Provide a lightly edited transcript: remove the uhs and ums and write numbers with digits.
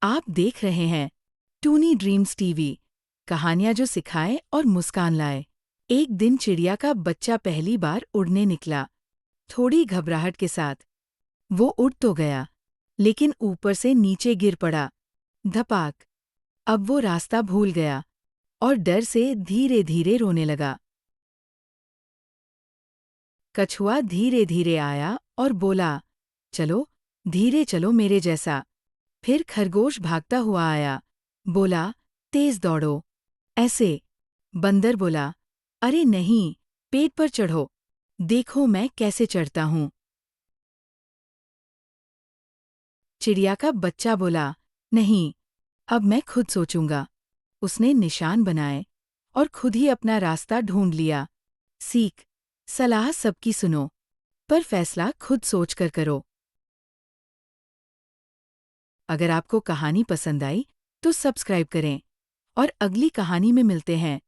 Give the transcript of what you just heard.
आप देख रहे हैं टूनी ड्रीम्स टीवी, कहानियां जो सिखाए और मुस्कान लाए। एक दिन चिड़िया का बच्चा पहली बार उड़ने निकला, थोड़ी घबराहट के साथ। वो उड़ तो गया, लेकिन ऊपर से नीचे गिर पड़ा। धपाक। अब वो रास्ता भूल गया और डर से धीरे धीरे रोने लगा। कछुआ धीरे धीरे आया और बोला, चलो, धीरे चलो मेरे जैसा। फिर खरगोश भागता हुआ आया, बोला, तेज दौड़ो। ऐसे। बंदर बोला, अरे नहीं, पेट पर चढ़ो, देखो मैं कैसे चढ़ता हूँ। चिड़िया का बच्चा बोला, नहीं, अब मैं खुद सोचूंगा। उसने निशान बनाए और खुद ही अपना रास्ता ढूंढ लिया। सीख, सलाह सबकी सुनो, पर फैसला खुद सोचकर करो। अगर आपको कहानी पसंद आई तो सब्सक्राइब करें और अगली कहानी में मिलते हैं।